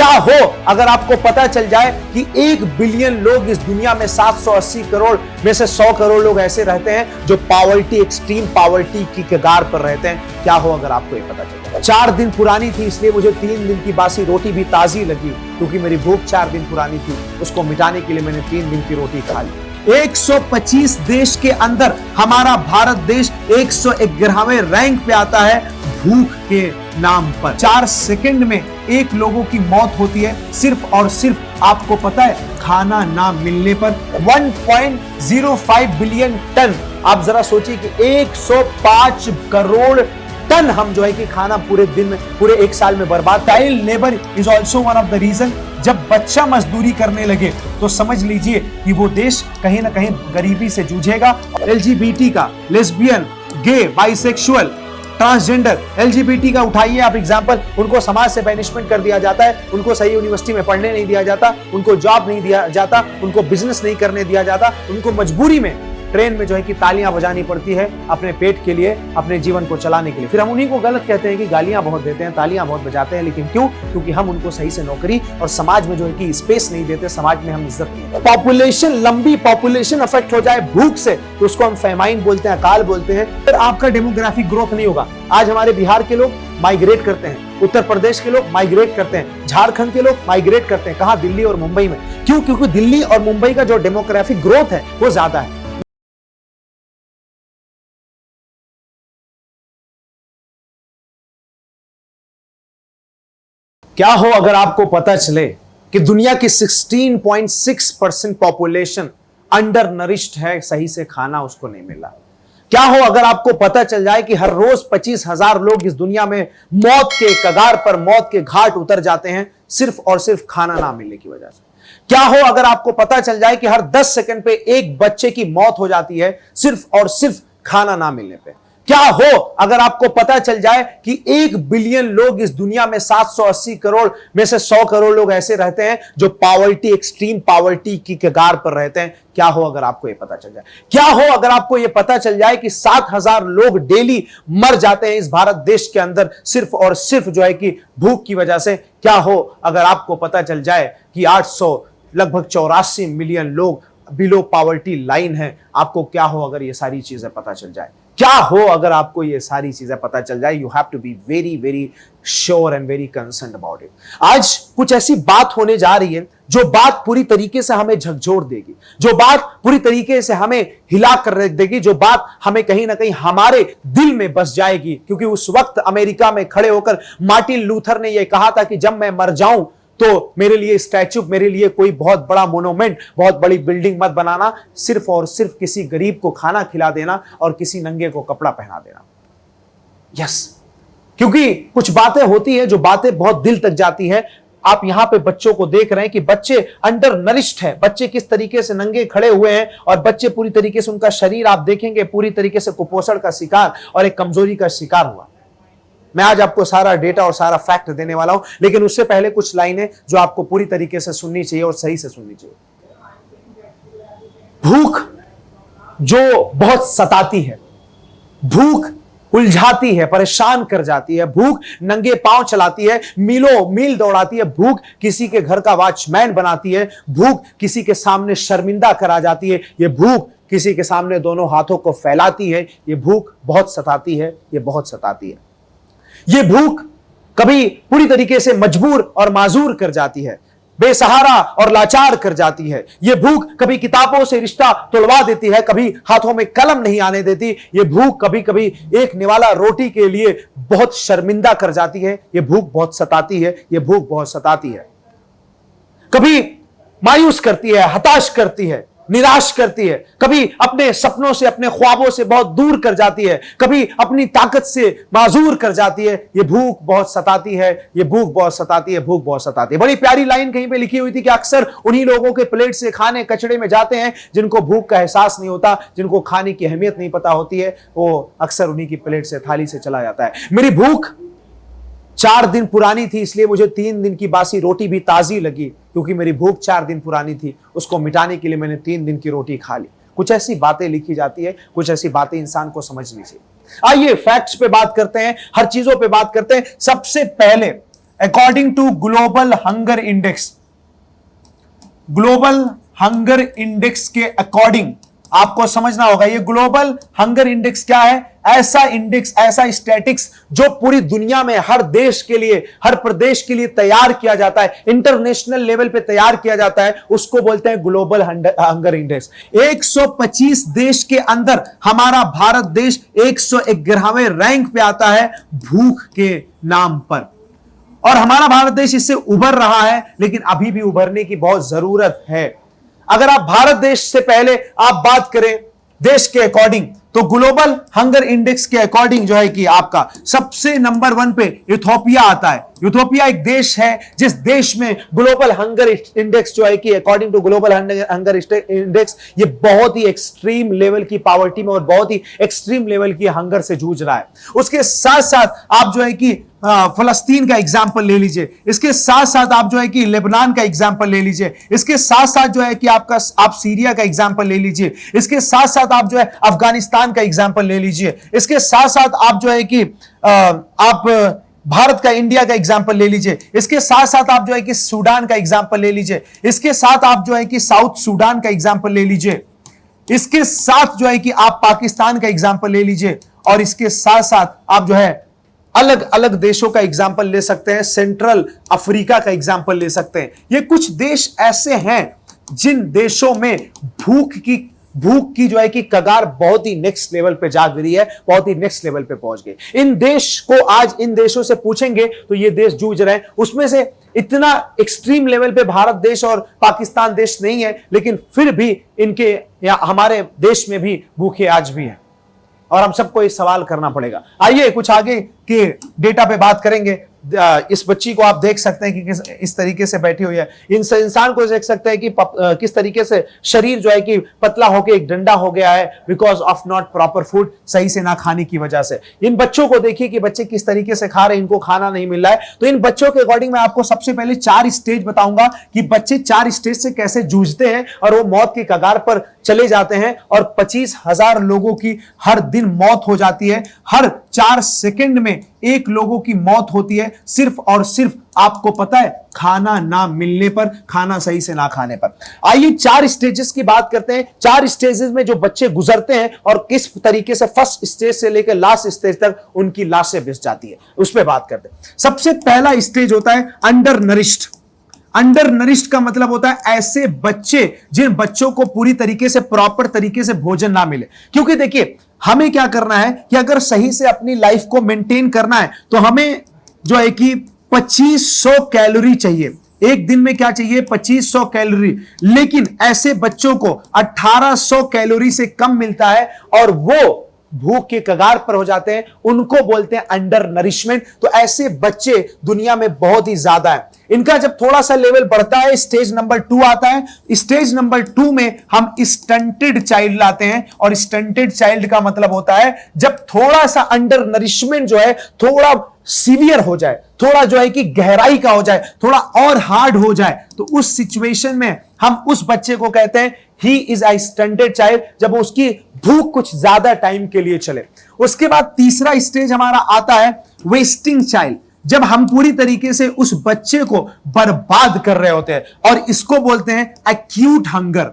क्या हो अगर आपको पता चल जाए कि 1 बिलियन लोग इस दुनिया में 780 करोड़ में से 100 करोड़ लोग ऐसे रहते हैं जो पावर्टी, एक्सट्रीम पावर्टी की कगार पर रहते हैं। क्या हो अगर आपको ये पता चल जाए। 4 दिन पुरानी थी इसलिए मुझे 3 दिन की बासी रोटी भी ताजी लगी, क्योंकि मेरी भूख 4 दिन पुरानी थी, उसको मिटाने के लिए मैंने 3 दिन की रोटी खा ली। 125 देश के अंदर हमारा भारत देश 111वें रैंक पे आता है भूख के नाम पर। 4 सेकंड में 1 लोगों की मौत होती है, सिर्फ और सिर्फ आपको पता है खाना ना मिलने पर। 1.05 बिलियन टन, आप जरा सोचिए कि 105 करोड़ टन हम जो है कि खाना पूरे दिन में, पूरे 1 साल में बर्बाद। Child labour is also one of the reason. जब बच्चा मजदूरी करने लगे तो समझ लीजिए कि वो देश कहीं ना कहीं गरीबी से जूझेगा। एलजीबीटी का, लेस्बियन, गे, बाइसेक्सुअल, ट्रांसजेंडर, एलजीबीटी का उठाइए आप एग्जांपल, उनको समाज से बैनिशमेंट कर दिया जाता है, उनको सही यूनिवर्सिटी में पढ़ने नहीं दिया जाता, उनको जॉब नहीं दिया जाता, उनको बिजनेस नहीं करने दिया जाता, उनको मजबूरी में ट्रेन में जो है कि तालियां बजानी पड़ती है अपने पेट के लिए, अपने जीवन को चलाने के लिए। फिर हम उन्हीं को गलत कहते हैं कि गालियां बहुत देते हैं, तालियां बहुत बजाते हैं, लेकिन क्यों? क्योंकि हम उनको सही से नौकरी और समाज में जो है कि स्पेस नहीं देते, समाज में हम इज्जत नहीं देते। पॉपुलेशन, लंबी पॉपुलेशन अफेक्ट हो जाए भूख से तो उसको हम फेमाइन बोलते हैं, अकाल बोलते हैं। फिर आपका डेमोग्राफिक ग्रोथ नहीं होगा। आज हमारे बिहार के लोग माइग्रेट करते हैं, उत्तर प्रदेश के लोग माइग्रेट करते हैं, झारखंड के लोग माइग्रेट करते हैं। कहां? दिल्ली और मुंबई में। क्यों? क्योंकि दिल्ली और मुंबई का जो डेमोग्राफिक ग्रोथ है वो ज्यादा है। क्या हो अगर आपको पता चले कि दुनिया की 16.6% पॉपुलेशन अंडर नरिश्ड है, सही से खाना उसको नहीं मिला। क्या हो अगर आपको पता चल जाए कि हर रोज 25,000 लोग इस दुनिया में मौत के कगार पर, मौत के घाट उतर जाते हैं सिर्फ और सिर्फ खाना ना मिलने की वजह से। क्या हो अगर आपको पता चल जाए कि हर 10 सेकंड पे एक बच्चे की मौत हो जाती है सिर्फ और सिर्फ खाना ना मिलने पे। क्या हो अगर आपको पता चल जाए कि 1 बिलियन लोग इस दुनिया में 780 करोड़ में से 100 करोड़ लोग ऐसे रहते हैं जो पावर्टी, एक्सट्रीम पावर्टी की कगार पर रहते हैं। क्या हो अगर आपको यह पता चल जाए। क्या हो अगर आपको यह पता चल जाए कि 7,000 लोग डेली मर जाते हैं इस भारत देश के अंदर सिर्फ और सिर्फ जो है कि भूख की वजह से। क्या हो अगर आपको पता चल जाए कि 800 लगभग 84 मिलियन लोग बिलो पावर्टी लाइन है। आपको क्या हो अगर ये सारी चीजें पता चल जाए। क्या हो अगर आपको ये सारी चीजें पता चल जाए। You have to be very very sure and very concerned about it. आज कुछ ऐसी बात होने जा रही है जो बात पूरी तरीके से हमें झकझोर देगी, जो बात पूरी तरीके से हमें हिला कर रख देगी, जो बात हमें कहीं ना कहीं हमारे दिल में बस जाएगी। क्योंकि उस वक्त अमेरिका में खड़े होकर मार्टिन लूथर ने यह कहा था कि जब मैं मर जाऊं तो मेरे लिए स्टैच्यू, मेरे लिए कोई बहुत बड़ा मोनूमेंट, बहुत बड़ी बिल्डिंग मत बनाना, सिर्फ और सिर्फ किसी गरीब को खाना खिला देना और किसी नंगे को कपड़ा पहना देना। यस, क्योंकि कुछ बातें होती हैं जो बातें बहुत दिल तक जाती है। आप यहां पे बच्चों को देख रहे हैं कि बच्चे अंडर नरिश्ड है, बच्चे किस तरीके से नंगे खड़े हुए हैं और बच्चे पूरी तरीके से, उनका शरीर आप देखेंगे पूरी तरीके से कुपोषण का शिकार और एक कमजोरी का शिकार हुआ। मैं आज आपको सारा डेटा और सारा फैक्ट देने वाला हूं, लेकिन उससे पहले कुछ लाइनें जो आपको पूरी तरीके से सुननी चाहिए और सही से सुननी चाहिए। भूख जो बहुत सताती है, भूख उलझाती है, परेशान कर जाती है, भूख नंगे पांव चलाती है, मीलों मील दौड़ाती है, भूख किसी के घर का वॉचमैन बनाती है, भूख किसी के सामने शर्मिंदा करा जाती है, ये भूख किसी के सामने दोनों हाथों को फैलाती है। ये भूख बहुत सताती है, ये बहुत सताती है। ये भूख कभी पूरी तरीके से मजबूर और माजूर कर जाती है, बेसहारा और लाचार कर जाती है। ये भूख कभी किताबों से रिश्ता तोड़वा देती है, कभी हाथों में कलम नहीं आने देती। ये भूख कभी कभी एक निवाला रोटी के लिए बहुत शर्मिंदा कर जाती है। ये भूख बहुत सताती है, ये भूख बहुत सताती है। कभी मायूस करती है, हताश करती है, निराश करती है, कभी अपने सपनों से, अपने ख्वाबों से बहुत दूर कर जाती है, कभी अपनी ताकत से माजूर कर जाती है। ये भूख बहुत सताती है, ये भूख बहुत सताती है, भूख बहुत सताती है। बड़ी प्यारी लाइन कहीं पे लिखी हुई थी कि अक्सर उन्हीं लोगों के प्लेट से खाने कचड़े में जाते हैं जिनको भूख का एहसास नहीं होता, जिनको खाने की अहमियत नहीं पता होती है, वो अक्सर उन्हीं की प्लेट से, थाली से चला जाता है। मेरी भूख 4 दिन पुरानी थी इसलिए मुझे 3 दिन की बासी रोटी भी ताजी लगी, क्योंकि मेरी भूख 4 दिन पुरानी थी, उसको मिटाने के लिए मैंने 3 दिन की रोटी खा ली। कुछ ऐसी बातें लिखी जाती है, कुछ ऐसी बातें इंसान को समझनी चाहिए। आइए फैक्ट्स पे बात करते हैं, हर चीजों पे बात करते हैं। सबसे पहले according to global hunger index, global hunger index के अकॉर्डिंग आपको समझना होगा, ये ग्लोबल हंगर इंडेक्स क्या है? ऐसा इंडेक्स, ऐसा स्टैटिक्स जो पूरी दुनिया में हर देश के लिए, हर प्रदेश के लिए तैयार किया जाता है, इंटरनेशनल लेवल पे तैयार किया जाता है, उसको बोलते हैं ग्लोबल हंगर इंडेक्स। 125 देश के अंदर हमारा भारत देश 111वें रैंक पे आता है भूख के नाम पर, और हमारा भारत देश इससे उभर रहा है, लेकिन अभी भी उभरने की बहुत जरूरत है। अगर आप भारत देश से पहले आप बात करें देश के अकॉर्डिंग, तो ग्लोबल हंगर इंडेक्स के अकॉर्डिंग जो है कि आपका सबसे नंबर 1 पे इथोपिया आता है। इथोपिया एक देश है जिस देश में ग्लोबल हंगर इंडेक्स जो है कि according to global hunger index ये बहुत ही एक्सट्रीम लेवल की पॉवर्टी में और बहुत ही एक्सट्रीम लेवल की हंगर से जूझ रहा है। उसके साथ साथ आप जो है कि फलस्तीन का एग्जाम्पल ले लीजिए, इसके साथ साथ आप जो है कि लेबनान का एग्जाम्पल ले लीजिए, इसके साथ साथ जो है कि आप सीरिया का एग्जाम्पल ले लीजिए, इसके साथ साथ आप जो है अफगानिस्तान का एग्जाम्पल ले लीजिए, इसके साथ साथ आप जो है कि आप भारत का, इंडिया का एग्जाम्पल ले लीजिए, इसके साथ साथ आप जो है कि सूडान का एग्जाम्पल ले लीजिए, इसके साथ आप जो है कि साउथ सूडान का एग्जाम्पल ले लीजिए, इसके साथ जो है कि आप पाकिस्तान का एग्जाम्पल ले लीजिए, और इसके साथ साथ आप जो है अलग अलग देशों का एग्जाम्पल ले सकते हैं, सेंट्रल अफ्रीका का एग्जाम्पल ले सकते हैं। ये कुछ देश ऐसे हैं जिन देशों में भूख की जो है कि कगार बहुत ही नेक्स्ट लेवल पे जा गिरी है, बहुत ही नेक्स्ट लेवल पे पहुंच गई। इन देश को आज इन देशों से पूछेंगे तो ये देश जूझ रहे हैं, उसमें से इतना एक्सट्रीम लेवल पे भारत देश और पाकिस्तान देश नहीं है, लेकिन फिर भी इनके या हमारे देश में भी भूखे आज भी है, और हम सबको इस सवाल करना पड़ेगा। आइए कुछ आगे के डेटा पे बात करेंगे। इस बच्ची को आप देख सकते हैं कि इस तरीके से बैठी हुई है, इंसान को देख सकते हैं कि किस तरीके से शरीर जो है कि पतला होकर एक डंडा हो गया है, because of not proper food, सही से ना खाने की वजह से। इन बच्चों को देखिए कि बच्चे किस तरीके से खा रहे हैं, इनको खाना नहीं मिल रहा है। तो इन बच्चों के अकॉर्डिंग मैं आपको सबसे पहले 4 स्टेज बताऊंगा कि बच्चे 4 स्टेज से कैसे जूझते हैं और वो मौत की कगार पर चले जाते हैं, और 25,000 लोगों की हर दिन मौत हो जाती है। हर 4 सेकंड में 1 लोगों की मौत होती है, सिर्फ और सिर्फ आपको पता है खाना ना मिलने पर, खाना सही से ना खाने पर। आइए 4 स्टेजेस की बात करते हैं, 4 स्टेजेस में जो बच्चे गुजरते हैं और किस तरीके से फर्स्ट स्टेज से लेकर लास्ट स्टेज तक उनकी लाशें बिस जाती है, उस पर बात करते हैं। सबसे पहला स्टेज होता है अंडर नरिश्ड। अंडर नरिश्ड का मतलब होता है ऐसे बच्चे जिन बच्चों को पूरी तरीके से, प्रॉपर तरीके से भोजन ना मिले। क्योंकि देखिए हमें क्या करना है कि अगर सही से अपनी लाइफ को मेंटेन करना है तो हमें जो है कि 2500 कैलोरी चाहिए एक दिन में। क्या चाहिए? 2500 कैलोरी। लेकिन ऐसे बच्चों को 1800 कैलोरी से कम मिलता है और वो भूख के कगार पर हो जाते हैं, उनको बोलते हैं अंडर नरिशमेंट। तो ऐसे बच्चे दुनिया में बहुत ही ज्यादा है। इनका जब थोड़ा सा लेवल बढ़ता है, स्टेज नंबर 2 आता है। स्टेज नंबर 2 में हम स्टंटेड चाइल्ड लाते हैं, और स्टंटेड चाइल्ड का मतलब होता है जब थोड़ा सा अंडर नरिशमेंट जो है थोड़ा सीवियर हो जाए, थोड़ा जो है कि गहराई का हो जाए, थोड़ा और हार्ड हो जाए, तो उस सिचुएशन में हम उस बच्चे को कहते हैं he is a stunted child, जब उसकी भूख कुछ ज्यादा टाइम के लिए चले। उसके बाद तीसरा स्टेज हमारा आता है वेस्टिंग चाइल्ड, जब हम पूरी तरीके से उस बच्चे को बर्बाद कर रहे होते हैं, और इसको बोलते हैं एक्यूट हंगर।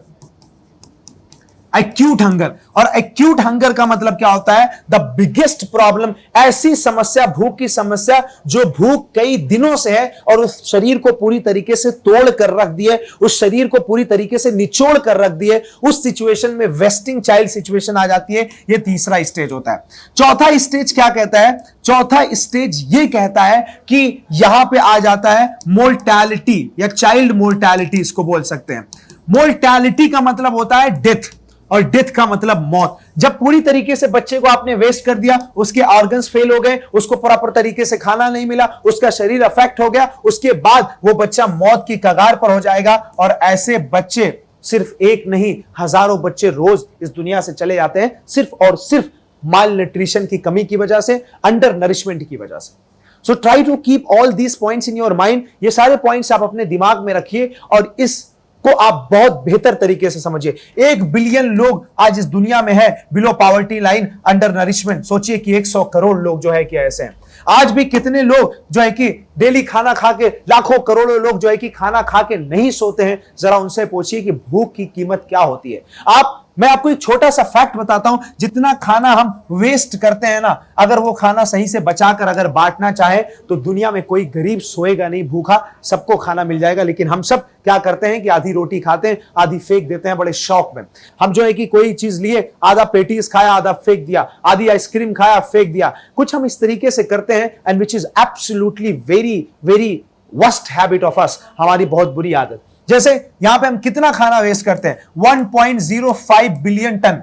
एक्यूट हंगर, और एक्यूट हंगर का मतलब क्या होता है? द बिगेस्ट प्रॉब्लम, ऐसी समस्या, भूख की समस्या जो भूख कई दिनों से है और उस शरीर को पूरी तरीके से तोड़ कर रख दिए, उस शरीर को पूरी तरीके से निचोड़ कर रख दिए, उस सिचुएशन में वेस्टिंग चाइल्ड सिचुएशन आ जाती है। यह तीसरा स्टेज होता है। चौथा स्टेज क्या कहता है? चौथा स्टेज यह कहता है कि यहां पे आ जाता है मोर्टैलिटी या चाइल्ड मोर्टैलिटी, इसको बोल सकते हैं। मोर्टैलिटी का मतलब होता है डेथ, और डेथ का मतलब मौत। जब पूरी तरीके से बच्चे को आपने वेस्ट कर दिया, उसके ऑर्गन्स फेल हो गए, उसको प्रॉपर तरीके से खाना नहीं मिला, उसका शरीर अफेक्ट हो गया, उसके बाद वो बच्चा मौत की कगार पर हो जाएगा। और ऐसे बच्चे सिर्फ एक नहीं, हजारों बच्चे रोज इस दुनिया से चले जाते हैं, सिर्फ और सिर्फ माल न्यूट्रिशन की कमी की वजह से, अंडर नरिशमेंट की वजह से। So try to keep all these points in your mind. ये सारे पॉइंट्स आप अपने दिमाग में रखिए और इस को आप बहुत बेहतर तरीके से समझिए। 1 बिलियन लोग आज इस दुनिया में है below poverty line, under nourishment. सोचिए कि 100 करोड़ लोग जो है कि ऐसे हैं। आज भी कितने लोग जो है कि डेली खाना खा के, लाखों करोड़ों लोग जो है कि खाना खा के नहीं सोते हैं। जरा उनसे पूछिए कि भूख की कीमत क्या होती है। मैं आपको एक छोटा सा फैक्ट बताता हूं, जितना खाना हम वेस्ट करते हैं ना, अगर वो खाना सही से बचाकर अगर बांटना चाहे तो दुनिया में कोई गरीब सोएगा नहीं भूखा, सबको खाना मिल जाएगा। लेकिन हम सब क्या करते हैं कि आधी रोटी खाते हैं, आधी फेंक देते हैं बड़े शौक में। हम जो है कि कोई चीज लिए, आधा पेटीज खाया, आधा फेंक दिया, आधी आइसक्रीम खाया, फेंक दिया। कुछ हम इस तरीके से करते हैं, and which is absolutely very very worst habit of us, हमारी बहुत बुरी आदत। जैसे यहां पे हम कितना खाना वेस्ट करते हैं, 1.05 बिलियन टन,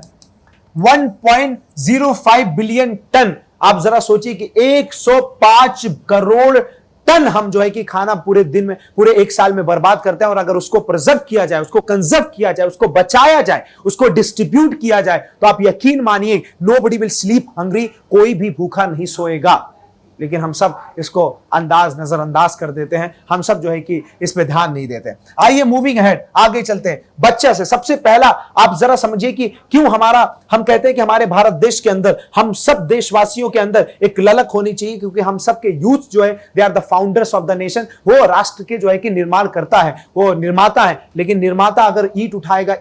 1.05 बिलियन टन। आप जरा सोचिए कि 105 करोड़ टन हम जो है कि खाना पूरे दिन में, पूरे एक साल में बर्बाद करते हैं। और अगर उसको प्रिजर्व किया जाए, उसको कंजर्व किया जाए, उसको बचाया जाए, उसको डिस्ट्रीब्यूट किया जाए, तो आप यकीन मानिए नोबडी विल स्लीप हंग्री, कोई भी भूखा नहीं सोएगा। लेकिन हम सब इसको नजरअंदाज कर देते हैं, हम सब जो है कि इस पे ध्यान नहीं देते। आइए मूविंग अहेड, आगे चलते हैं। बच्चा से सबसे पहला आप जरा समझिए कि क्यों हम कहते हैं कि हमारे भारत देश के अंदर, हम सब देशवासियों के अंदर एक ललक होनी चाहिए, क्योंकि हम सब के यूथ जो है they are the founders of the nation. वो राष्ट्र के जो है कि निर्माण करता है, वो निर्माता है। लेकिन निर्माता अगर ईंट उठाएगा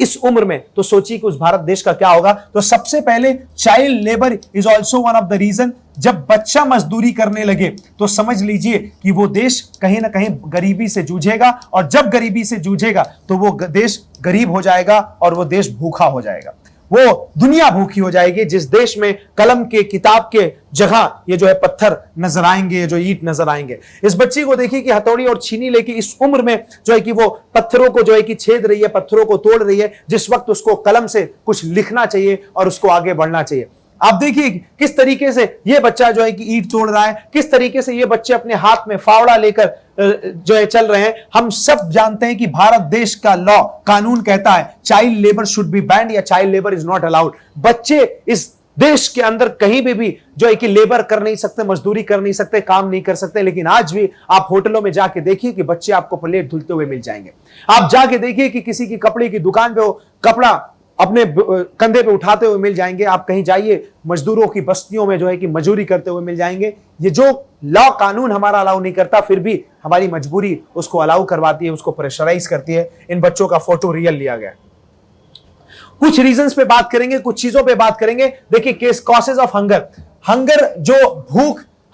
इस उम्र में, तो सोचिए कि उस भारत देश का क्या होगा। तो सबसे पहले child labour is also one of the reason. जब बच्चा मजदूरी करने लगे तो समझ लीजिए कि वो देश कहीं ना कहीं गरीबी से जूझेगा, और जब गरीबी से जूझेगा तो वो देश गरीब हो जाएगा और वो देश भूखा हो जाएगा, वो दुनिया भूखी हो जाएगी। जिस देश में कलम के, किताब के जगह ये जो है पत्थर नजर आएंगे, जो ईंट नजर आएंगे। इस बच्ची को देखिए कि हथौड़ी और छीनी लेके इस उम्र में जो है कि वो पत्थरों को जो है कि छेद रही है, पत्थरों को तोड़ रही है, जिस वक्त उसको कलम से कुछ लिखना चाहिए और उसको आगे बढ़ना चाहिए। आप देखिए किस तरीके से ये बच्चा जो है कि ईंट तोड़ रहा है, किस तरीके से ये बच्चे अपने हाथ में फावड़ा लेकर जो है चल रहे हैं। हम सब जानते हैं कि भारत देश का लॉ, कानून कहता है child labour should be banned, या child labour is not allowed. बच्चे इस देश के अंदर कहीं भी जो है कि लेबर कर नहीं सकते, मजदूरी कर नहीं सकते, काम नहीं कर सकते। लेकिन आज भी आप होटलों में जाके देखिए कि बच्चे आपको प्लेट धुलते हुए मिल जाएंगे। आप जाके देखिए कि किसी की कपड़े की दुकान पे वो कपड़ा अपने कंधे पे उठाते हुए मिल जाएंगे। आप कहीं जाइए मजदूरों की बस्तियों में जो है कि मजदूरी करते हुए मिल जाएंगे। ये जो लॉ, कानून हमारा अलाउ नहीं करता, फिर भी हमारी मजबूरी उसको अलाउ करवाती है, उसको प्रेशराइज करती है। इन बच्चों का फोटो रियल लिया गया। कुछ रीजंस पे बात करेंगे, कुछ चीजों पे बात करेंगे। देखिए केस कॉसेज ऑफ हंगर, जो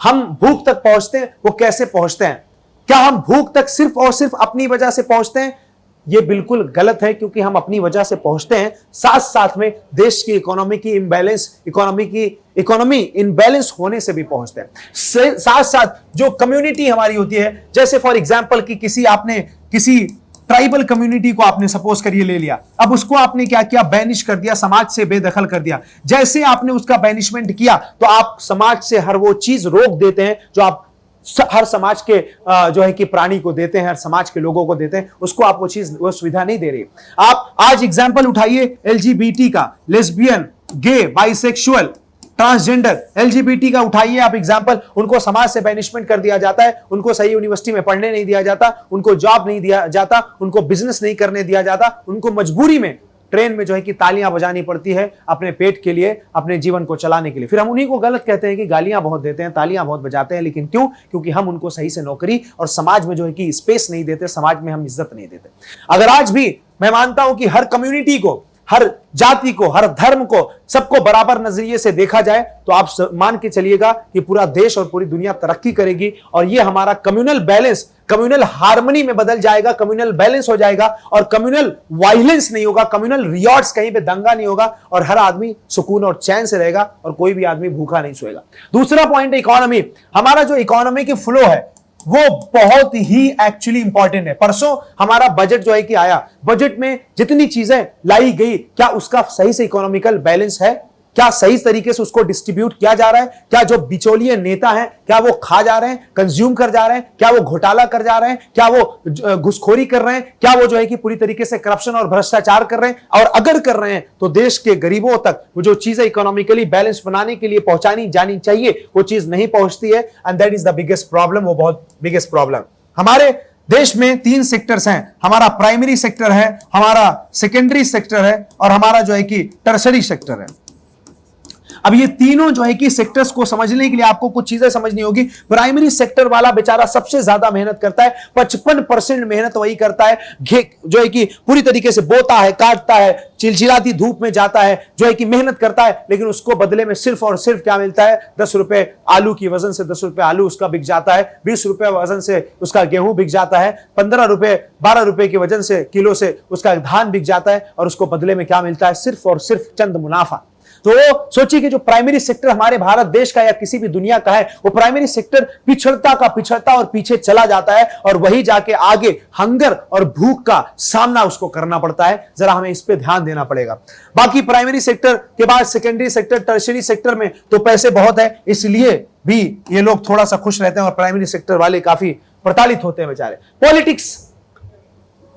हम भूख तक पहुंचते हैं, वो कैसे पहुंचते हैं? क्या हम भूख तक सिर्फ और सिर्फ अपनी वजह से पहुंचते हैं? ये बिल्कुल गलत है, क्योंकि हम अपनी वजह से पहुंचते हैं, साथ साथ में देश की इकोनॉमी इनबैलेंस होने से भी पहुंचते हैं। साथ साथ जो कम्युनिटी हमारी होती है, जैसे फॉर एग्जांपल कि किसी ट्राइबल कम्युनिटी को आपने सपोज करिए ले लिया, अब उसको आपने क्या किया, बैनिश कर दिया, समाज से बेदखल कर दिया। जैसे आपने उसका बैनिशमेंट किया तो आप समाज से हर वो चीज रोक देते हैं जो आप हर समाज के जो है कि प्राणी को देते हैं, हर समाज के लोगों को देते हैं, उसको आप वो सुविधा नहीं दे रही। आप आज एग्जांपल उठाइए LGBT का, लेस्बियन, गे, बाइसेक्सुअल, ट्रांसजेंडर, LGBT का उठाइए आप एग्जांपल। उनको समाज से बैनिशमेंट कर दिया जाता है, उनको सही यूनिवर्सिटी में पढ़ने नहीं दिया जाता, उनको जॉब नहीं दिया जाता, उनको बिजनेस नहीं करने दिया जाता, उनको मजबूरी में ट्रेन में जो है कि तालियां बजानी पड़ती है अपने पेट के लिए, अपने जीवन को चलाने के लिए। फिर हम उन्हीं को गलत कहते हैं कि गालियां बहुत देते हैं, तालियां बहुत बजाते हैं। लेकिन क्यों? क्योंकि हम उनको सही से नौकरी और समाज में जो है कि स्पेस नहीं देते, समाज में हम इज्जत नहीं देते। अगर आज भी मैं मानता हूं कि हर कम्युनिटी को, हर जाति को, हर धर्म को, सबको बराबर नजरिए से देखा जाए, तो आप मान के चलिएगा कि पूरा देश और पूरी दुनिया तरक्की करेगी। और ये हमारा कम्युनल बैलेंस, कम्युनल हार्मनी में बदल जाएगा, कम्युनल बैलेंस हो जाएगा, और कम्युनल वायलेंस नहीं होगा, कम्युनल रियॉर्ड्स, कहीं पे दंगा नहीं होगा, और हर आदमी सुकून और चैन से रहेगा, और कोई भी आदमी भूखा नहीं सोएगा। दूसरा पॉइंट, इकोनॉमी। हमारा जो इकोनॉमी की फ्लो है वो बहुत ही एक्चुअली इंपॉर्टेंट है। परसों हमारा बजट जो है कि आया, बजट में जितनी चीजें लाई गई, क्या उसका सही से इकोनॉमिकल बैलेंस है? क्या सही तरीके से उसको डिस्ट्रीब्यूट किया जा रहा है? क्या जो बिचौलिए नेता हैं, क्या वो खा जा रहे हैं, कंज्यूम कर जा रहे हैं? क्या वो घोटाला कर जा रहे हैं? क्या वो घुसखोरी कर रहे हैं? क्या वो जो है कि पूरी तरीके से करप्शन और भ्रष्टाचार कर रहे हैं? और अगर कर रहे हैं तो देश के गरीबों तक वो जो चीजें इकोनॉमिकली बैलेंस बनाने के लिए पहुंचानी जानी चाहिए, वो चीज नहीं पहुंचती है। And that is the biggest problem, वो बहुत बिगेस्ट प्रॉब्लम। हमारे देश में 3 सेक्टर्स हैं। हमारा प्राइमरी सेक्टर है, हमारा सेकेंडरी सेक्टर है, और हमारा जो है कि टर्सरी सेक्टर है। अब ये तीनों जो है कि सेक्टर्स को समझने के लिए आपको कुछ चीजें समझनी होगी। प्राइमरी सेक्टर वाला बेचारा सबसे ज्यादा मेहनत करता है, 55% मेहनत वही करता है, जो है कि पूरी तरीके से बोता है, काटता है, चिलचिलाती धूप में जाता है, जो है कि मेहनत करता है, लेकिन उसको बदले में सिर्फ और सिर्फ क्या मिलता है? 10 रुपए आलू की वजन से 10 रुपए आलू उसका बिक जाता है, 20 रुपए वजन से उसका गेहूं बिक जाता है, 15 रुपए 12 रुपए की वजन से किलो से उसका धान बिक जाता है, और उसको बदले में क्या मिलता है? सिर्फ और सिर्फ चंद मुनाफा। तो सोचिए कि जो प्राइमरी सेक्टर हमारे भारत देश का या किसी भी दुनिया का है, वो प्राइमरी सेक्टर पिछड़ता और पीछे चला जाता है, और वही जाके आगे हंगर और भूख का सामना उसको करना पड़ता है। जरा हमें इस पे ध्यान देना पड़ेगा। बाकी प्राइमरी सेक्टर के बाद सेकेंडरी सेक्टर, टर्शियरी सेक्टर में तो पैसे बहुत है, इसलिए भी ये लोग थोड़ा सा खुश रहते हैं, और प्राइमरी सेक्टर वाले काफी प्रताड़ित होते हैं बेचारे। पॉलिटिक्स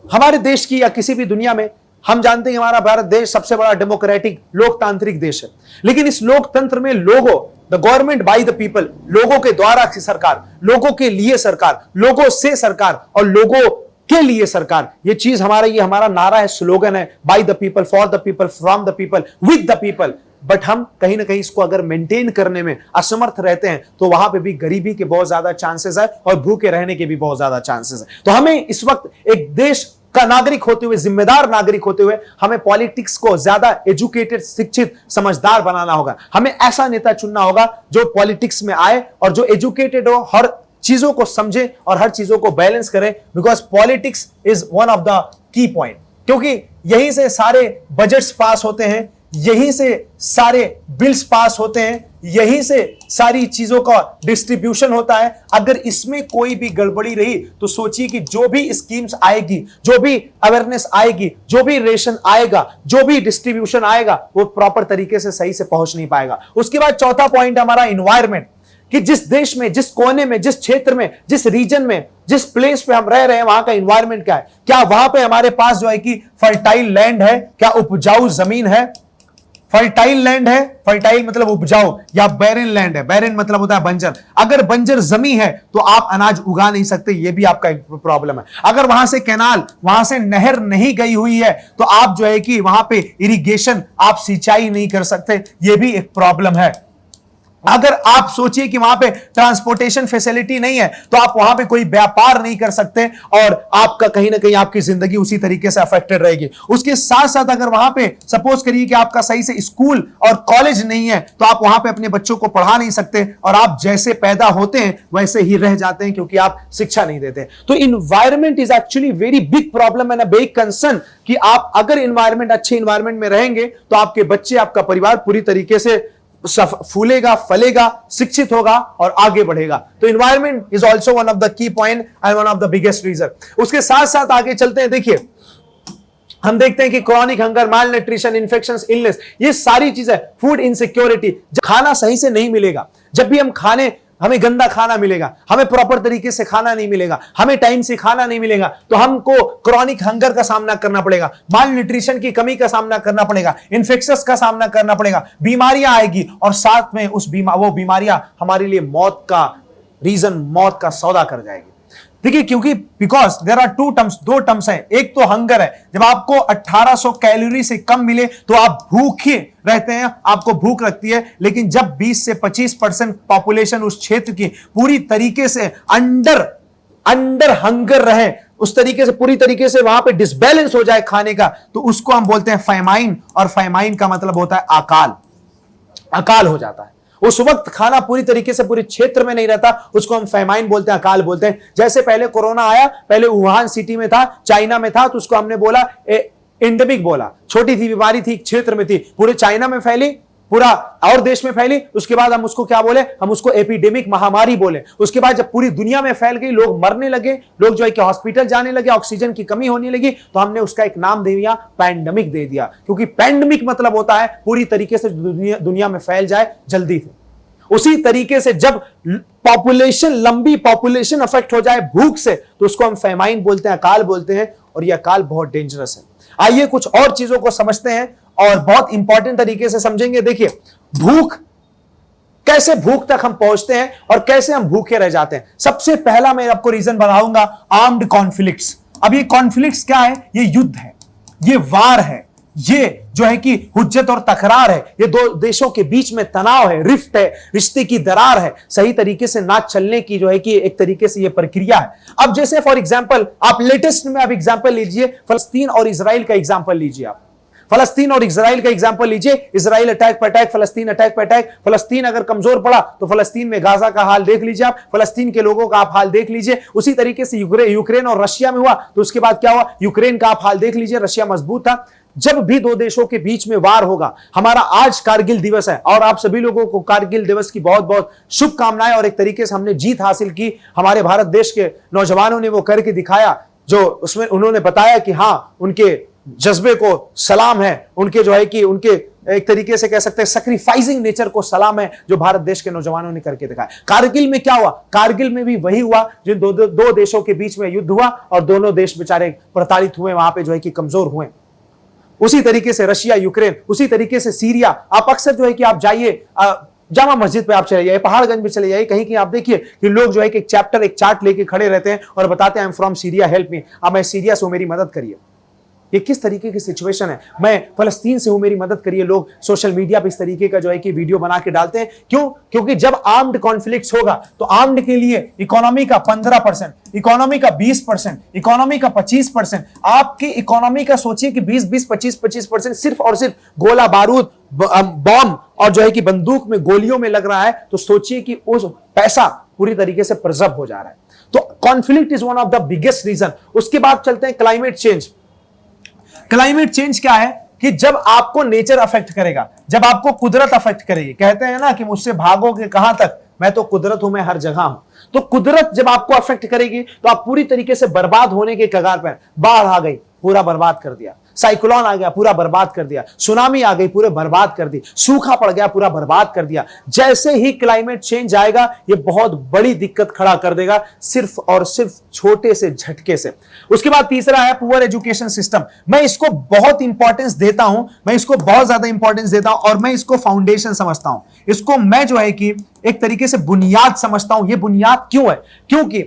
हमारे देश की या किसी भी दुनिया में, हम जानते हैं हमारा भारत देश सबसे बड़ा डेमोक्रेटिक लोकतांत्रिक देश है, लेकिन इस लोकतंत्र में लोगों, the government by the people, लोगों के द्वारा की सरकार, लोगों के लिए सरकार, लोगों से सरकार और लोगों के लिए सरकार, ये चीज ये हमारा नारा है, स्लोगन है, by the people, for the people, from the people, with the people. But हम कहीं ना कहीं इसको अगर मेंटेन करने में असमर्थ रहते हैं, तो वहां पे भी गरीबी के बहुत ज्यादा चांसेस है और भूखे रहने के भी बहुत ज्यादा चांसेस है। तो हमें इस वक्त एक देश का नागरिक होते हुए, जिम्मेदार नागरिक होते हुए, हमें पॉलिटिक्स को ज्यादा एजुकेटेड, शिक्षित, समझदार बनाना होगा। हमें ऐसा नेता चुनना होगा जो पॉलिटिक्स में आए और जो एजुकेटेड हो, हर चीजों को समझे और हर चीजों को बैलेंस करे, because politics is one of the key point. क्योंकि यहीं से सारे बजट्स पास होते हैं, यहीं से सारे बिल्स पास होते हैं, यहीं से सारी चीजों का डिस्ट्रीब्यूशन होता है। अगर इसमें कोई भी गड़बड़ी रही तो सोचिए कि जो भी स्कीम्स आएगी, जो भी अवेयरनेस आएगी, जो भी रेशन आएगा, जो भी डिस्ट्रीब्यूशन आएगा, वो प्रॉपर तरीके से सही से पहुंच नहीं पाएगा। उसके बाद चौथा पॉइंट हमारा इन्वायरमेंट, कि जिस देश में, जिस कोने में, जिस क्षेत्र में, जिस रीजन में, जिस प्लेस पे हम रह रहे हैं, वहां का इन्वायरमेंट क्या है? क्या वहां पे हमारे पास जो है कि फर्टाइल लैंड है? क्या उपजाऊ जमीन है? फर्टाइल लैंड है, फर्टाइल मतलब उपजाऊ, या बैरन लैंड है? बैरन मतलब होता है बंजर। अगर बंजर जमीन है तो आप अनाज उगा नहीं सकते, यह भी आपका एक प्रॉब्लम है। अगर वहां से कैनाल, वहां से नहर नहीं गई हुई है तो आप जो है कि वहां पे इरिगेशन, आप सिंचाई नहीं कर सकते, यह भी एक प्रॉब्लम है। अगर आप सोचिए कि वहां पे ट्रांसपोर्टेशन फैसिलिटी नहीं है तो आप वहां पे कोई व्यापार नहीं कर सकते, और आपका कहीं ना कहीं आपकी जिंदगी उसी तरीके से अफेक्टेड रहेगी। उसके साथ साथ अगर वहां पे सपोज करिए कि आपका सही से स्कूल और कॉलेज नहीं है, तो आप वहां पे अपने बच्चों को पढ़ा नहीं सकते, और आप जैसे पैदा होते हैं वैसे ही रह जाते हैं, क्योंकि आप शिक्षा नहीं देते। तो environment is actually very big problem and a big concern, कि आप अगर इन्वायरमेंट, अच्छे इन्वायरमेंट में रहेंगे तो आपके बच्चे, आपका परिवार पूरी तरीके से फूलेगा, फलेगा, शिक्षित होगा और आगे बढ़ेगा। तो environment is also one of the key point and one of the biggest reason. उसके साथ साथ आगे चलते हैं। देखिए, हम देखते हैं कि क्रॉनिक हंगर, माल न्यूट्रिशन, इन्फेक्शंस, इलनेस, ये सारी चीजें, फूड इनसिक्योरिटी, खाना सही से नहीं मिलेगा, जब भी हम हमें गंदा खाना मिलेगा, हमें प्रॉपर तरीके से खाना नहीं मिलेगा, हमें टाइम से खाना नहीं मिलेगा, तो हमको क्रॉनिक हंगर का सामना करना पड़ेगा, माल न्यूट्रिशन की कमी का सामना करना पड़ेगा, इन्फेक्शंस का सामना करना पड़ेगा, बीमारियां आएगी, और साथ में वो बीमारियां हमारे लिए मौत का रीजन, मौत का सौदा कर जाएगी। देखिए, क्योंकि बिकॉज देयर आर दो टर्म्स हैं। एक तो हंगर है, जब आपको 1800 कैलोरी से कम मिले तो आप भूखे रहते हैं, आपको भूख लगती है। लेकिन जब 20 से 25% पॉपुलेशन उस क्षेत्र की पूरी तरीके से अंडर हंगर रहे, उस तरीके से पूरी तरीके से वहां पे डिसबैलेंस हो जाए खाने का, तो उसको हम बोलते हैं फैमाइन, और फैमाइन का मतलब होता है अकाल हो जाता है। उस वक्त खाना पूरी तरीके से पूरे क्षेत्र में नहीं रहता, उसको हम फैमाइन बोलते हैं, अकाल बोलते हैं। जैसे पहले कोरोना आया, पहले वुहान सिटी में था, चाइना में था, तो उसको हमने बोला एंडेमिक बोला, छोटी थी बीमारी थी, क्षेत्र में थी, पूरे चाइना में फैली, पूरा और देश में फैली। उसके बाद हम उसको क्या बोले? हम उसको एपिडेमिक, महामारी बोले। उसके बाद जब पूरी दुनिया में फैल गई, लोग मरने लगे, लोग जो है कि हॉस्पिटल जाने लगे, ऑक्सीजन की कमी होने लगी, तो हमने उसका एक नाम दे दिया, पैंडेमिक दे दिया। क्योंकि पैंडेमिक मतलब होता है पूरी तरीके से दुनिया में फैल जाए जल्दी से। उसी तरीके से जब लंबी पॉपुलेशन अफेक्ट हो जाए भूख से, तो उसको हम फैमाइन बोलते हैं, अकाल बोलते हैं, और यह अकाल बहुत डेंजरस है। आइए कुछ और चीजों को समझते हैं और बहुत इंपॉर्टेंट तरीके से समझेंगे। देखिए, कैसे भूख तक हम पहुंचते हैं और कैसे हम भूखे रह जाते हैं। सबसे पहला मैं आपको रीजन बताऊंगा, आर्म्ड कॉन्फ्लिक्ट्स। अब ये कॉन्फ्लिक्ट्स क्या है? ये युद्ध है, ये वार है, ये जो है कि हुज्जत और तकरार है, ये दो देशों के बीच में तनाव है, रिफ्ट है, रिश्ते की दरार है, सही तरीके से ना चलने की जो है कि एक तरीके से ये प्रक्रिया है। अब जैसे फॉर एग्जांपल आप लेटेस्ट में आप एग्जांपल लीजिए, फलस्तीन और इजराइल का एग्जांपल लीजिए। आप फलस्तीन और इजराइल का एग्जांपल लीजिए। इजराइल अटैक पर अटैक, फलस्तीन अटैक पर अटैक। फलस्तीन अगर कमजोर पड़ा तो फलस्तीन में गाजा का हाल देख लीजिए आप, फलस्तीन के लोगों का आप हाल देख लीजिए। उसी तरीके से यूक्रेन और रशिया में हुआ तो उसके बाद क्या हुआ, यूक्रेन का आप हाल देख लीजिए, रशिया मजबूत था। जब भी दो देशों के बीच में वार होगा, हमारा आज कारगिल दिवस है और आप सभी लोगों को कारगिल दिवस की बहुत बहुत शुभकामनाएं। और एक तरीके से हमने जीत हासिल की, हमारे भारत देश के नौजवानों ने वो करके दिखाया, जो उसमें उन्होंने बताया कि हां उनके जज्बे को सलाम है, उनके जो है कि उनके एक तरीके से कह सकते हैं सैक्रिफाइसिंग नेचर को सलाम है जो भारत देश के नौजवानों ने करके दिखाया। कारगिल में क्या हुआ, कारगिल में भी वही हुआ जिन दो देशों के बीच में युद्ध हुआ और दोनों देश बेचारे प्रताड़ित हुए, वहां पे जो है कि कमजोर हुए। उसी तरीके से रशिया यूक्रेन, उसी तरीके से सीरिया। आप अक्सर जो है कि आप जाइए जामा मस्जिद पे आप चले जाइए, पहाड़गंज में चले जाइए, कहीं कहीं आप देखिए कि लोग जो है कि एक चैप्टर एक चार्ट लेके खड़े रहते हैं और बताते हैं I am from Syria help me, अब मैं सीरिया से हूं मेरी मदद करिए। ये किस तरीके की सिचुएशन है, मैं फलस्तीन से हूं मेरी मदद करिए। लोग सोशल मीडिया पे इस तरीके का जो है कि वीडियो बना के डालते हैं। क्यों? क्योंकि जब आर्म्ड कॉन्फ्लिक्ट्स होगा तो आर्म्ड के लिए इकोनॉमी का 15%, इकोनॉमी का 20%, इकोनॉमी का 25%, आपकी इकोनॉमी का सोचिए कि 20-20, 25-25% सिर्फ और सिर्फ गोला बारूद, बॉम्ब और जो है कि बंदूक में गोलियों में लग रहा है, तो सोचिए कि उस पैसा पूरी तरीके से प्रिजर्व हो जा रहा है। तो conflict is one of the biggest reason. उसके बाद चलते हैं क्लाइमेट चेंज। क्लाइमेट चेंज क्या है कि जब आपको नेचर अफेक्ट करेगा, जब आपको कुदरत अफेक्ट करेगी। कहते हैं ना कि मुझसे भागोगे कहां तक, मैं तो कुदरत हूं, मैं हर जगह हूं। तो कुदरत जब आपको अफेक्ट करेगी तो आप पूरी तरीके से बर्बाद होने के कगार पर। बाढ़ आ गई, पूरा बर्बाद कर दिया। साइक्लोन आ गया, पूरा बर्बाद कर दिया। सुनामी आ गई, पूरे बर्बाद कर दी। सूखा पड़ गया, पूरा बर्बाद कर दिया। जैसे ही क्लाइमेट चेंज आएगा, ये बहुत बड़ी दिक्कत खड़ा कर देगा, सिर्फ और सिर्फ छोटे से झटके से। उसके बाद तीसरा है पुअर एजुकेशन सिस्टम। मैं इसको बहुत इंपॉर्टेंस देता हूं, मैं इसको बहुत ज्यादा इंपॉर्टेंस देता हूं और मैं इसको फाउंडेशन समझता हूं। इसको मैं जो है कि एक तरीके से बुनियाद समझता हूं। ये बुनियाद क्यों है? क्योंकि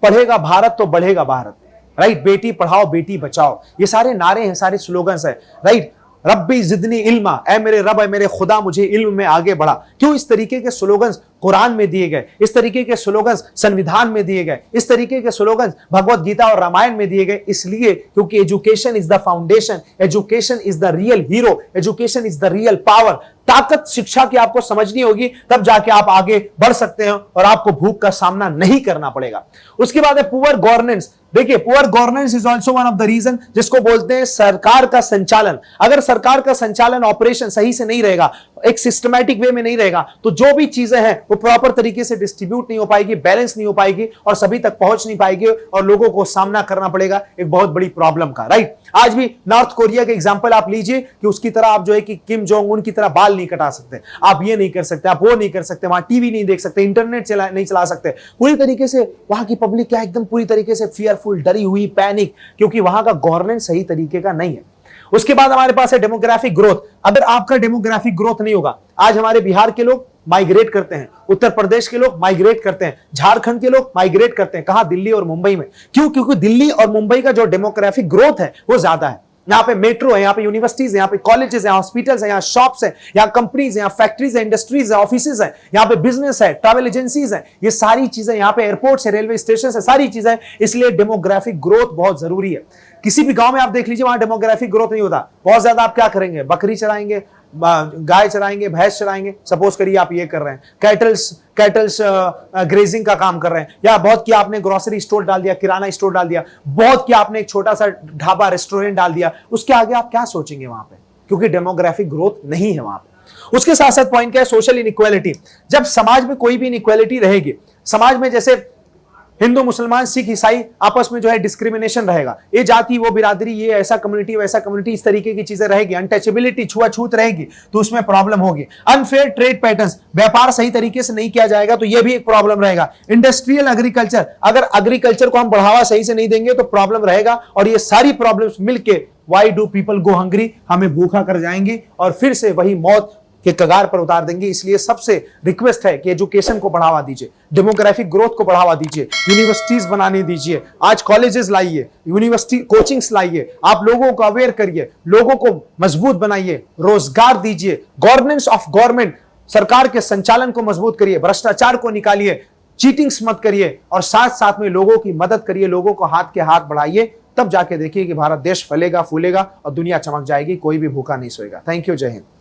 पढ़ेगा भारत तो बढ़ेगा भारत, राइट। बेटी पढ़ाओ बेटी बचाओ, ये सारे नारे हैं, सारे स्लोगन्स हैं, राइट। रब्बी जिदनी इल्मा, ऐ मेरे रब, ऐ मेरे खुदा मुझे इल्म में आगे बढ़ा। क्यों इस तरीके के स्लोगन्स कुरान में दिए गए, इस तरीके के स्लोगन्स संविधान में दिए गए, इस तरीके के स्लोगन्स भगवत गीता और रामायण में दिए गए? इसलिए क्योंकि education is the foundation, education is the real hero, education is the real power. ताकत शिक्षा की आपको समझनी होगी, तब जाके आप आगे बढ़ सकते हैं और आपको भूख का सामना नहीं करना पड़ेगा। उसके बाद है पुअर गवर्नेंस। देखिए, poor governance is also one of the reason, जिसको बोलते हैं सरकार का संचालन। अगर सरकार का संचालन ऑपरेशन सही से नहीं रहेगा, एक सिस्टमैटिक वे में नहीं रहेगा, तो जो भी चीजें हैं वो प्रॉपर तरीके से डिस्ट्रीब्यूट नहीं हो पाएगी, बैलेंस नहीं हो पाएगी और सभी तक पहुंच नहीं पाएगी और लोगों को सामना करना पड़ेगा एक बहुत बड़ी प्रॉब्लम का, राइट। आज भी नॉर्थ कोरिया का एग्जांपल आप लीजिए कि उसकी तरह आप जो है कि किम जोंग उन की तरह बाल नहीं कटा सकते, आप ये नहीं कर सकते, आप वो नहीं कर सकते, वहां टीवी नहीं देख सकते, इंटरनेट नहीं चला सकते। पूरी तरीके से वहां की पब्लिक क्या एकदम पूरी तरीके से फियरफुल, डरी हुई, पैनिक, क्योंकि वहां का गवर्नेंस सही तरीके का नहीं है। उसके बाद हमारे पास है डेमोग्राफिक ग्रोथ। अगर आपका डेमोग्राफिक ग्रोथ नहीं होगा, आज हमारे बिहार के लोग माइग्रेट करते हैं, उत्तर प्रदेश के लोग माइग्रेट करते हैं, झारखंड के लोग माइग्रेट करते हैं, कहां? दिल्ली और मुंबई में। क्यों? क्योंकि दिल्ली और मुंबई का जो डेमोग्राफिक ग्रोथ है वो ज्यादा है। यहाँ पे मेट्रो है, यहाँ पे यूनिवर्सिटीज है, यहाँ पे कॉलेजेस है, हॉस्पिटल्स है, यहाँ शॉप्स है, यहाँ कंपनीज है, यहाँ फैक्ट्रीज है, इंडस्ट्रीज है, ऑफिसेज है, यहाँ पे बिजनेस है, ट्रैवल एजेंसीज है, ये सारी चीजें, यहाँ पे एयरपोर्ट्स है, रेलवे स्टेशन है, सारी चीजें। इसलिए डेमोग्राफिक ग्रोथ बहुत जरूरी है। किसी भी गांव में आप देख लीजिए, वहां डेमोग्राफिक ग्रोथ नहीं होता। बहुत ज्यादा आप क्या करेंगे? बकरी चराएंगे, गाय चराएंगे, भैंस चराएंगे। सपोज करिए आप ये कर रहे हैं, कैटल्स ग्रेजिंग का काम कर रहे हैं, या बहुत किया आपने ग्रोसरी स्टोर डाल दिया, किराना स्टोर डाल दिया, बहुत किया आपने एक छोटा सा ढाबा रेस्टोरेंट डाल दिया। उसके आगे आप क्या सोचेंगे वहां पे? क्योंकि डेमोग्राफिक ग्रोथ नहीं है वहां पे। उसके साथ साथ पॉइंट क्या है? Social inequality. जब समाज में कोई भी इनइक्वालिटी रहेगी, समाज में जैसे हिंदू, मुसलमान, सिख, ईसाई आपस में जो है डिस्क्रिमिनेशन रहेगा, ये जाति, वो बिरादरी, ये ऐसा कम्युनिटी, वैसा कम्युनिटी, इस तरीके की चीजें रहेगी, अनटचेबिलिटी, छुआछूत रहेगी, तो उसमें प्रॉब्लम होगी। अनफेयर ट्रेड पैटर्न्स, व्यापार सही तरीके से नहीं किया जाएगा तो यह भी एक प्रॉब्लम रहेगा। इंडस्ट्रियल एग्रीकल्चर, अगर एग्रीकल्चर को हम बढ़ावा सही से नहीं देंगे तो प्रॉब्लम रहेगा। और ये सारी प्रॉब्लम्स मिलके why do people go hungry, हमें भूखा कर जाएंगे और फिर से वही मौत के कगार पर उतार देंगे। इसलिए सबसे रिक्वेस्ट है कि एजुकेशन को बढ़ावा दीजिए, डेमोग्राफिक ग्रोथ को बढ़ावा दीजिए, यूनिवर्सिटीज बनाने दीजिए, आज कॉलेजेस लाइए, यूनिवर्सिटी कोचिंग्स लाइए, आप लोगों को अवेयर करिए, लोगों को मजबूत बनाइए, रोजगार दीजिए, गवर्नेंस ऑफ गवर्नमेंट, सरकार के संचालन को मजबूत करिए, भ्रष्टाचार को निकालिए, चीटिंग्स मत करिए और साथ साथ में लोगों की मदद करिए, लोगों को हाथ के हाथ बढ़ाइए। तब जाके देखिए कि भारत देश फलेगा फूलेगा और दुनिया चमक जाएगी, कोई भी भूखा नहीं सोएगा। थैंक यू, जय हिंद।